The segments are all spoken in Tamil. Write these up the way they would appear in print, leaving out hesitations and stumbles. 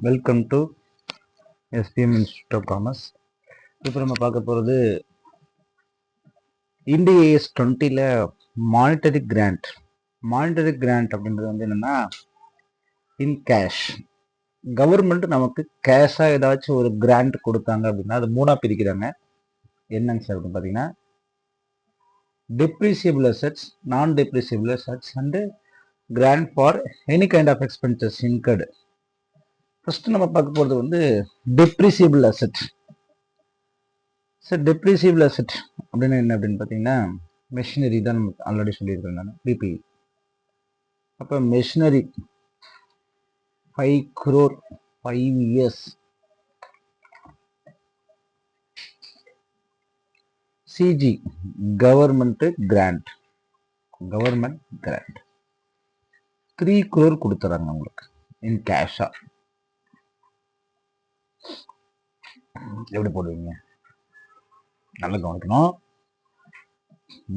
Welcome to SPM institute of commerce. இப்போ நம்ம பார்க்க போகிறது இண்டிஏஎஸ் 20ல் மானிட்டரி கிராண்ட். மானிட்டரி கிராண்ட் அப்படின்றது வந்து என்னென்னா இன் கேஷ். கவர்மெண்ட் நமக்கு கேஷாக ஏதாச்சும் ஒரு கிராண்ட் கொடுத்தாங்க அப்படின்னா அது மூணாக பிரிக்கிறாங்க. என்னங்க சார் அப்படின்னு பார்த்தீங்கன்னா depreciable assets, non-depreciable assets and grant for any kind of expenses incurred. First நம்ம பார்க்க போகிறது வந்து depreciable asset. Sir depreciable asset அப்படின்னா என்ன அப்படின்னு பார்த்தீங்கன்னா மெஷினரி தான் நம்ம ஆல்ரெடி சொல்லியிருக்கேன் நான் பிபி. அப்போ machinery 5 crore 5 years CG government grant 3 crore கொடுத்துறாங்க உங்களுக்கு இன் கேஷா. எப்படி போடுவீங்க நல்லா கவனிக்கணும்.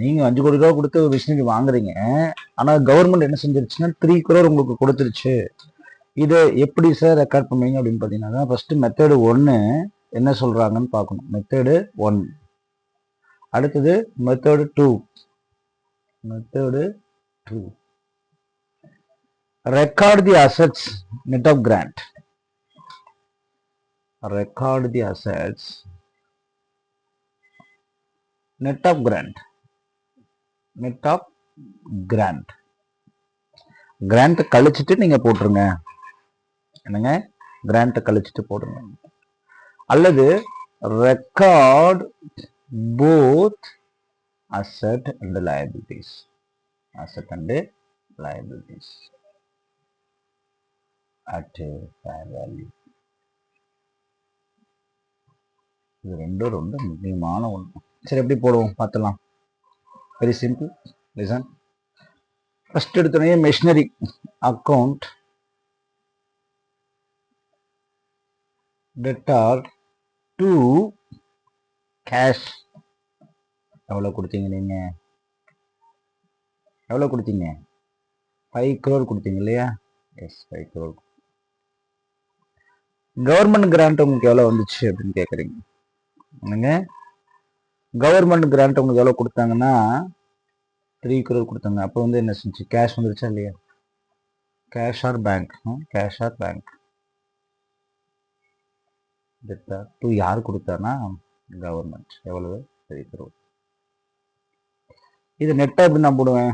நீங்க 5 கோடி ரூபா கொடுத்து மிஷினரி வாங்குறீங்க, ஆனா கவர்மெண்ட் என்ன செஞ்சிருச்சுன்னா 3 crore உங்களுக்கு கொடுத்துருச்சு. இதை எப்படி சார் ரெக்கார்ட் பண்ணுவீங்க அப்படின்னு பார்த்தீங்கன்னா ஃபர்ஸ்ட் மெத்தடு 1 என்ன சொல்றாங்கன்னு பார்க்கணும். மெத்தடு 1, அடுத்தது method 2. Record the assets net of grant. Record the assets net of grant. Grant கழிச்சிட்டு நீங்க போட்டுருங்க. என்னங்க, கிராண்ட் கழிச்சிட்டு போடுங்க. அல்லது record both asset and liabilities. At fair value. இது ரொம்ப முக்கியமான ஒன்று. சரி, எப்படி போடுவோம் பார்த்துலாம். Very simple. லிசன். ஃபர்ஸ்ட் எடுத்தோடனே machinery account debtor to cash. எவ்வளோ கொடுத்தீங்க நீங்க? எவ்வளோ கொடுத்தீங்க? 5 crore கொடுத்தீங்க இல்லையா? S, 5 crore. கவர்மெண்ட் கிராண்ட் உங்களுக்கு எவ்வளோ வந்துச்சு அப்படின்னு கேட்குறீங்க. என்னங்க, கவர்மெண்ட் கிராண்ட் உங்களுக்கு எவ்வளோ கொடுத்தாங்கன்னா 3 crore கொடுத்தாங்க. அப்போ வந்து என்ன செஞ்சு கேஷ் வந்துருச்சா இல்லையா? Cash R bank. டூ யார் கொடுத்தானா? கவர்மெண்ட். எவ்வளவு? 3 crore. இது நெட்டா எப்படி நான் போடுவேன்?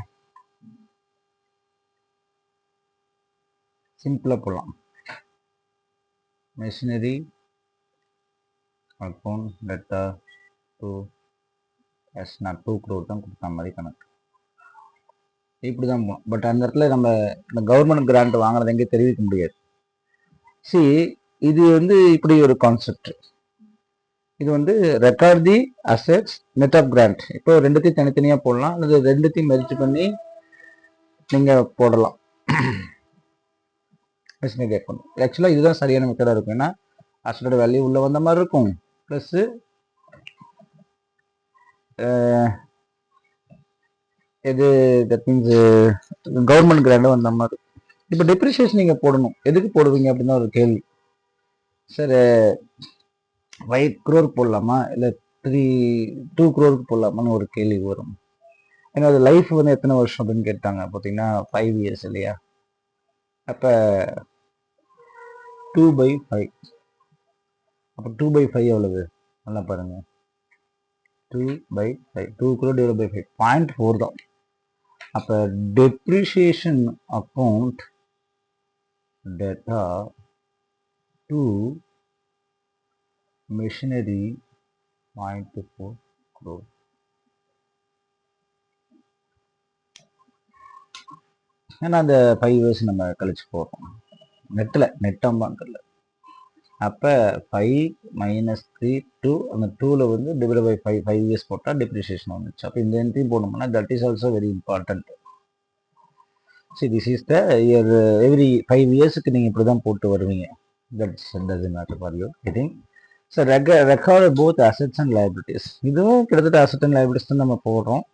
சிம்பிளா போடலாம். மெஷினரி அக்கௌண்ட் டெட்டா டூ எஸ், நான் 2 crore தான் கொடுத்த மாதிரி கணக்கு. இப்படிதான் போகணும். பட் அந்த இடத்துல நம்ம இந்த கவர்மெண்ட் கிராண்ட் வாங்குறது எங்கேயும் தெரிவிக்க முடியாது. இது வந்து இப்படி ஒரு கான்செப்ட். இது வந்து record the assets net of grand. இப்போ ரெண்டுத்தையும் தனித்தனியா போடலாம், அல்லது ரெண்டுத்தையும் மெர்ஜ் பண்ணி நீங்க போடலாம். ஆக்சுவலா இதுதான் சரியான மெத்தடா இருக்கும். ஏன்னா அசட்டோட வேல்யூ உள்ள வந்த மாதிரி இருக்கும், பிளஸ் இது தட் மீன்ஸ் கவர்மெண்ட் கிராண்டும் வந்த மாதிரி. இப்போ டெப்ரிசியேஷன் நீங்க போடணும். எதுக்கு போடுவீங்க அப்படின்னு ஒரு கேள்வி. சார் 5 crore போடலாமா இல்லை 2 crore போடலாமான்னு ஒரு கேள்வி வரும். ஏன்னா அது லைஃப் வந்து எத்தனை வருஷம் அப்படின்னு கேட்டாங்க. பார்த்தீங்கன்னா 5 years இல்லையா? அப்போ 2/5. அப்போ 2/5 எவ்வளவு? நல்லா பாருங்க. 2/5. 2 crore divided by 5. 0.4 தான். அப்போ depreciation account data to machinery 0.4 crore. ஏன்னா அந்த 5 years நம்ம கழிச்சு போடுறோம். நெட் அமௌண்ட்ல. அப்போ 5 minus 3 2, அந்த 2ல வந்து டிவைட் பை 5 years போட்டால் டெப்ரிசியேஷன் வந்துச்சு. அப்போ இந்த என்ட்ரியும் போடணும்னா that is also very important. This is the year. Every 5 yearsக்கு நீங்கள் இப்படி தான் போட்டு வருவீங்க. That's doesn't matter for you think. So record both assets and liabilities. இதுவும் கிட்டத்தட்ட அசெட் அண்ட் லைபிலிட்டிஸ் தான் நம்ம போடுறோம்.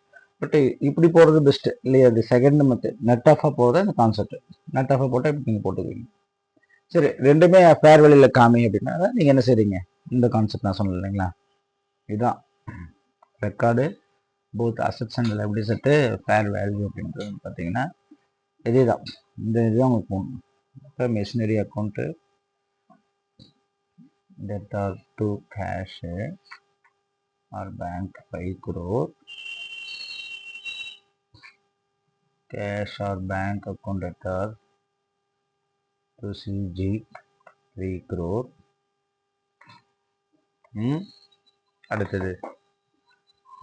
பட் இப்படி போடுறது பெஸ்ட் இல்லையா? அது செகண்ட் மெத்தட். நெட் ஆஃபாக போடுறதா இந்த கான்செப்ட். நெட் ஆஃபாக போட்டால் இப்படி நீங்கள் போட்டுக்குவீங்க. சரி, ரெண்டுமே ஃபேர் வேல்யூல காமி அப்படின்னா நீங்க என்ன செய்றீங்க, இந்த கான்செப்ட் நான் சொன்னேன் இல்லைங்களா, இதுதான் record both assets and liabilities at fair value அப்படின்றது பார்த்தீங்கன்னா இதே தான். இந்த இதுதான் உங்களுக்கு போகணும். இப்போ machinery account debtor to cash or bank 5 crore, cash or bank account debtor to CG 3 crore. அடுத்தது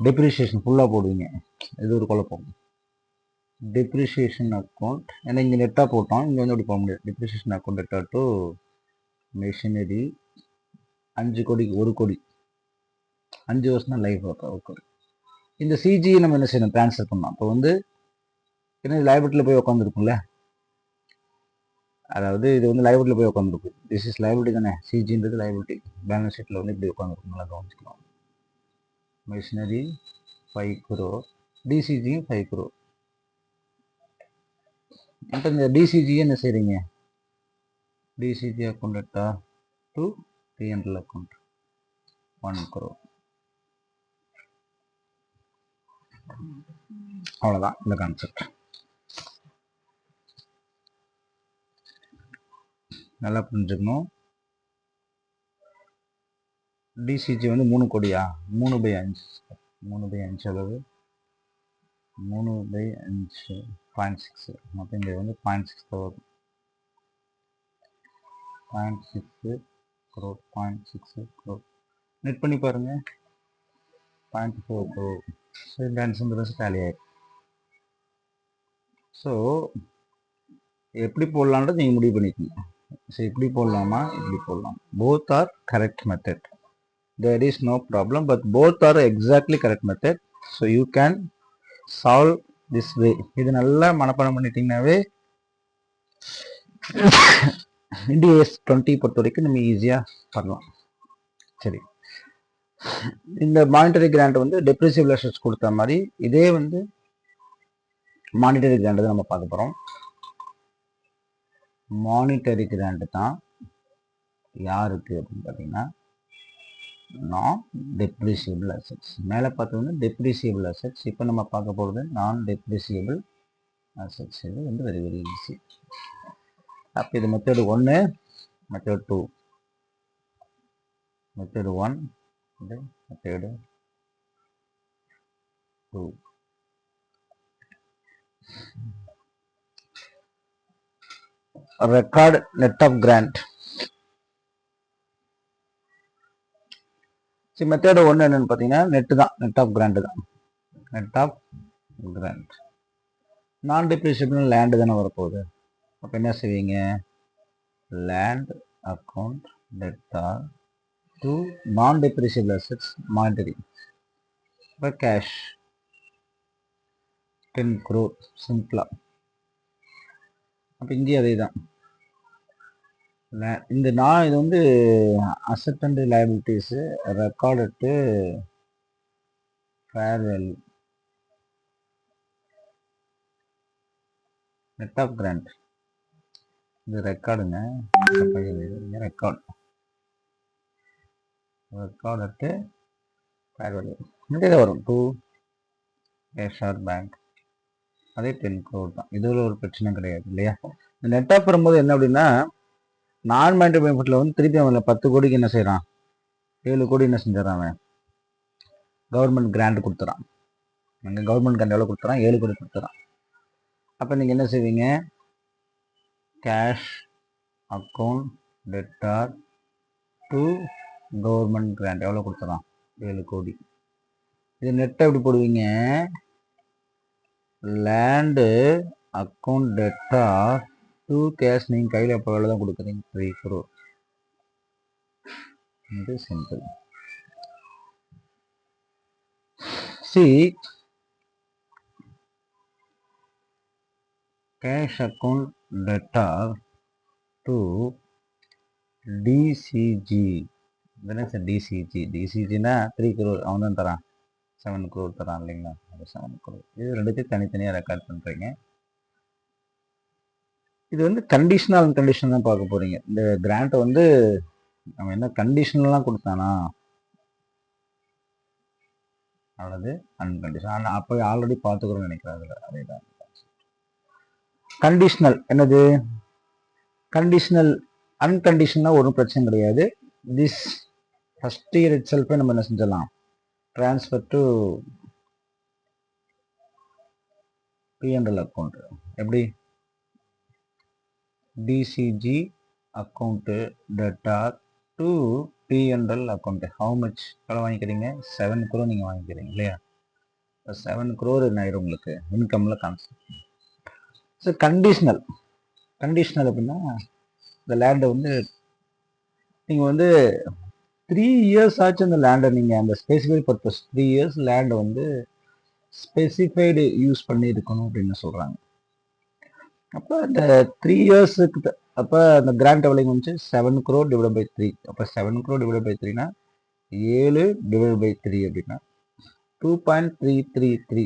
டெப்ரிசியேஷன் ஃபுல்லாக போடுவீங்க, இது ஒரு குழப்பம். டெப்ரிசியேஷன் அக்கௌண்ட் ஏன்னா இங்கே நெட்டாக போட்டோம், இங்கே வந்து அப்படி போக முடியாது. Depreciation account debtor to machinery 5 கோடிக்கு 1 கோடி, 5 வருஷம் தான் லைஃப் ஒரு கோடி. இந்த சிஜி நம்ம என்ன செய்யணும், ட்ரான்ஸ்ஃபர் பண்ணலாம். இப்போ வந்து ஏன்னா லைபிலிட்டியில் போய் உட்காந்துருக்கும்ல, அதாவது இது வந்து லைபிலிட்டியில் போய் உட்காந்துருக்கு. திஸ் இஸ் லைபிலிட்டி தானே, சிஜின்றது லைபிலிட்டி. பேலன்ஸ் ஷீட்டில் வந்து இப்படி உட்காந்துருக்கும், நல்லா கவனிச்சுக்கலாம். மெஷினரி 5 crore, டிசிஜியும் 5 crore. இப்போ இந்த டிசிஜி என்ன செய்றீங்க, டிசிஜி அக்கௌண்ட் டெப்டா டு பிஎன்எல் அக்கௌண்ட் 1 crore. அவ்வளோதான் இந்த கான்செப்ட். நல்லா புரிஞ்சுக்கணும். டிசிஜி வந்து 3 கோடியா, 3/5, 3/5 அளவு 3/5 0.6. மொத்தம் இங்கே வந்து 0.6 வரும். 0.6 crore, 0.6 crore நெட் பண்ணி பாருங்க, 0.4 crore. ஸோ இந்த ஆன்சர் டேலி ஆயிடும். ஸோ எப்படி போடலான்றது நீங்கள் முடிவு பண்ணிக்கோங்க. ஸோ இப்படி போடலாமா, இப்படி போடலாம். Both are correct method, there is no problem, but both are exactly correct method, so you can solve this way. இது நல்லா மனப்பாடம் பண்ணிட்டீங்கன்னாவே இண்டிஎஸ் 20 பொறுத்த வரைக்கும் நம்ம ஈஸியாக பண்ணலாம். சரி, இந்த மானிட்டரி கிராண்ட் வந்து டெப்ரிசியபிள் அசெட்ஸ் கொடுத்த மாதிரி இதே வந்து மானிட்டரி கிராண்ட் தான் நம்ம பார்க்க போகிறோம். மானிட்டரி கிராண்ட் தான் யாருக்கு அப்படின்னு பார்த்தீங்கன்னா நான் டெப்ரிசியபிள் அசெட்ஸ். மேலே பார்த்தது டெப்ரிசியபிள் அசெட்ஸ், இப்போ நம்ம பார்க்க போகிறது நான் டெப்ரிசியபிள் அசெட்ஸ். இது வந்து வெரி வெரி ஈஸி. அப்போ இது மெத்தட் 1, மெத்தட் 2, மெத்தட் 1, இது method 2. Record net of grant. சரி, மெத்தட் 1 என்னன்னு பார்த்தீங்கன்னா நெட்டு தான், நெட் ஆஃப் கிராண்ட் தான், net of grant. Non depreciable land தானே வரப்போகுது. அப்போ என்ன செய்வீங்க, land account debtor to non depreciable assets monetary. இப்போ கேஷ் 10 crore சிம்பிளா. அப்போ இங்கேயும் அதே தான். இந்த நான் இது வந்து asset and liabilities record to fair value. Net of grant இது ரெக்கார்டுங்க, record record to fair value. இங்கே வரும் 2 கேஷ் ஆர் பேங்க், அதே 10 crore தான். இதில் ஒரு பிரச்சனை கிடையாது இல்லையா. இந்த நெட் ஆஃப் வரும்போது என்ன அப்படின்னா நான் மானிட்டரி பெனிஃபிட்டில் வந்து திருப்பி அவன் 10 கோடிக்கு என்ன செய்கிறான், 7 கோடி என்ன செஞ்சிடறான், அவன் கவர்மெண்ட் கிராண்ட் கொடுத்துறான். அங்கே கவர்மெண்ட் கிராண்ட் எவ்வளோ கொடுத்துறான், 7 கோடி கொடுத்துறான். அப்போ நீங்கள் என்ன செய்வீங்க, cash account debtor to government grant எவ்வளோ கொடுத்துறான், 7 கோடி. இது நெட்டை எப்படி போடுவீங்க, land account debtor to cash. நீங்கள் கையில் எப்போ எவ்வளோ தான் கொடுக்குறீங்க, 3 crore. இது சிம்பிள். சி cash account debtor to DCG. Then it's a DCG. DCG na 3 crore அவன் தான் தரான், 7 crore தரான் இல்லைங்களா, அது 7 crore. இது ரெண்டுத்தையும் தனித்தனியாக ரெக்கார்ட் பண்ணுறீங்க. இது வந்து கண்டிஷனல் அன்கண்டிஷனல் தான் பார்க்க போறீங்க. இந்த கிராண்ட் வந்து நம்ம என்ன கண்டிஷனல்லாம் கொடுத்தானா அல்லது அன்கண்டிஷனல் அப்போ ஆல்ரெடி பார்த்துக்கிறோம்னு நினைக்கிறாங்க. அதேதான் கண்டிஷனல். என்னது கண்டிஷனல்? அன்கண்டிஷனல் ஒன்றும் பிரச்சனை கிடையாது. திஸ் ஃபர்ஸ்ட் இயர் இட் செல்ஃபே நம்ம என்ன செஞ்சிடலாம், ட்ரான்ஸ்ஃபர் டு P&L அக்கௌண்ட். எப்படி TCG account data to P&L account. How much எவ்வளோ வாங்கிக்கிறீங்க? 7 crore நீங்கள் வாங்கிக்கிறீங்க இல்லையா? இப்போ 7 crore என்ன ஆயிரும் உங்களுக்கு இன்கம்ல கான்செப்ட். So conditional. கண்டிஷனல் அப்படின்னா இந்த லேண்டை வந்து நீங்கள் வந்து 3 years ஆச்சு அந்த லேண்டை நீங்கள் அந்த ஸ்பெசிஃபைட் பர்பஸ் 3 years லேண்டை வந்து ஸ்பெசிஃபைடு யூஸ் பண்ணி இருக்கணும் அப்படின்னு சொல்கிறாங்க. அப்போ இந்த 3 இயர்ஸுக்கு அப்போ அந்த கிராண்ட் எவ்வளோ வந்துச்சு? 7 crore டிவைட் பை 3. அப்போ 7 crore டிவைட் பை 3னா 7 டிவைட் பை 3 அப்படின்னா 2.333.